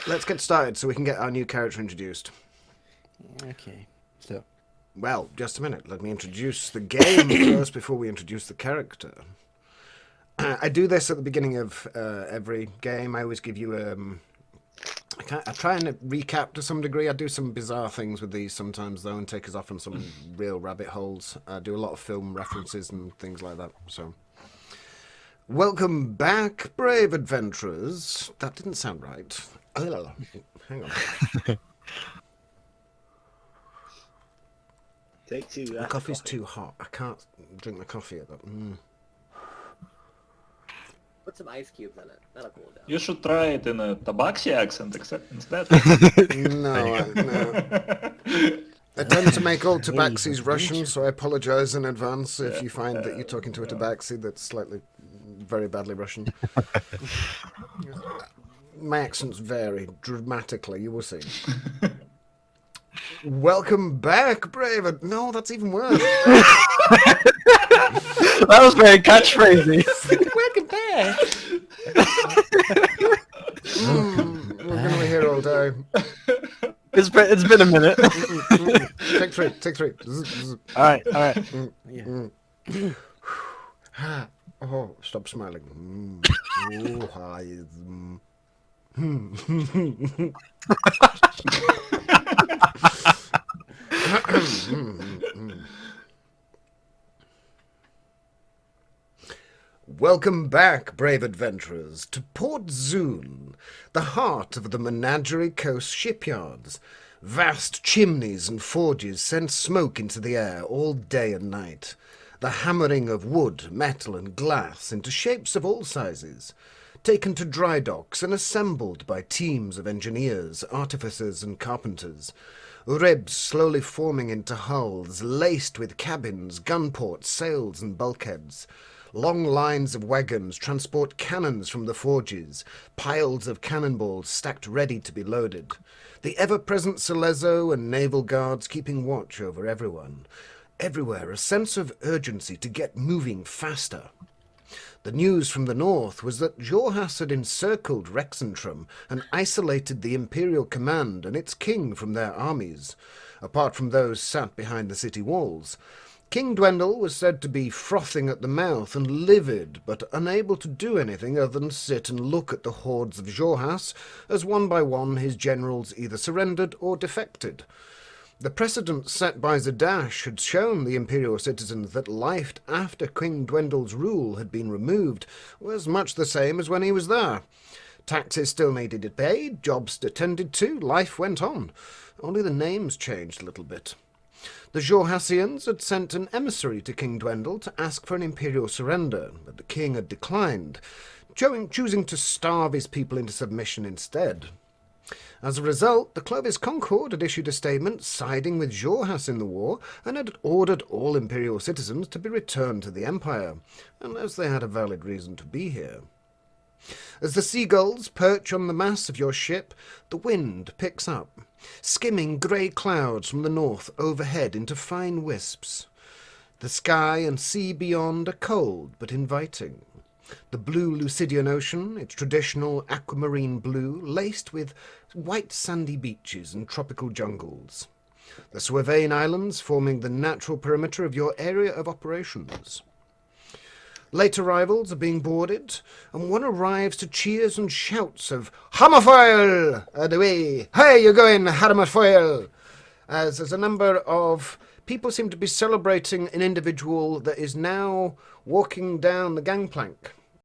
let's get started so we can get our new character introduced. Okay, so... Well, just a minute. Let me introduce the game first before we introduce the character. I do this at the beginning of every game. I always give you I try and recap to some degree. I do some bizarre things with these sometimes, though, and take us off on some real rabbit holes. I do a lot of film references and things like that. So, welcome back, brave adventurers. That didn't sound right. Hang on. Take two. The coffee's too hot. I can't drink my coffee at that. Put some ice cubes in it. That'll cool it down. You should try it in a Tabaxi accent instead. No. I tend to make all Tabaxis Russian, so I apologize in advance if you find that you're talking to a Tabaxi that's slightly, very badly Russian. My accents vary dramatically, you will see. Welcome back, brave... No, that's even worse. That was very catchphrasy. Welcome back. We're going to be here all day. It's been a minute. Take three. All right. Oh, stop smiling. Oh, hi. Welcome back, brave adventurers, to Port Zoon, the heart of the Menagerie Coast shipyards. Vast chimneys and forges send smoke into the air all day and night. The hammering of wood, metal and glass into shapes of all sizes, taken to dry docks and assembled by teams of engineers, artificers and carpenters. Ribs slowly forming into hulls, laced with cabins, gunports, sails and bulkheads. Long lines of wagons transport cannons from the forges, piles of cannonballs stacked ready to be loaded. The ever-present Selezo and naval guards keeping watch over everyone. Everywhere a sense of urgency to get moving faster. The news from the north was that Jorhas had encircled Rexentrum and isolated the Imperial command and its king from their armies. Apart from those sat behind the city walls, King Dwendal was said to be frothing at the mouth and livid, but unable to do anything other than sit and look at the hordes of Jorhas as one by one his generals either surrendered or defected. The precedent set by Zadash had shown the Imperial citizens that life after King Dwendal's rule had been removed was much the same as when he was there. Taxes still needed to be paid, jobs attended to, life went on. Only the names changed a little bit. The Jorhassians had sent an emissary to King Dwendal to ask for an imperial surrender, but the king had declined, choosing to starve his people into submission instead. As a result, the Clovis Concord had issued a statement siding with Jorhas in the war and had ordered all imperial citizens to be returned to the Empire, unless they had a valid reason to be here. As the seagulls perch on the mast of your ship, the wind picks up, skimming grey clouds from the north overhead into fine wisps. The sky and sea beyond are cold but inviting. The blue Lucidian Ocean, its traditional aquamarine blue, laced with white sandy beaches and tropical jungles. The Suavain Islands forming the natural perimeter of your area of operations. Late arrivals are being boarded, and one arrives to cheers and shouts of "Hammerfoil! Away! Hey, you're going, Hammerfoil!" As a number of people seem to be celebrating an individual that is now walking down the gangplank.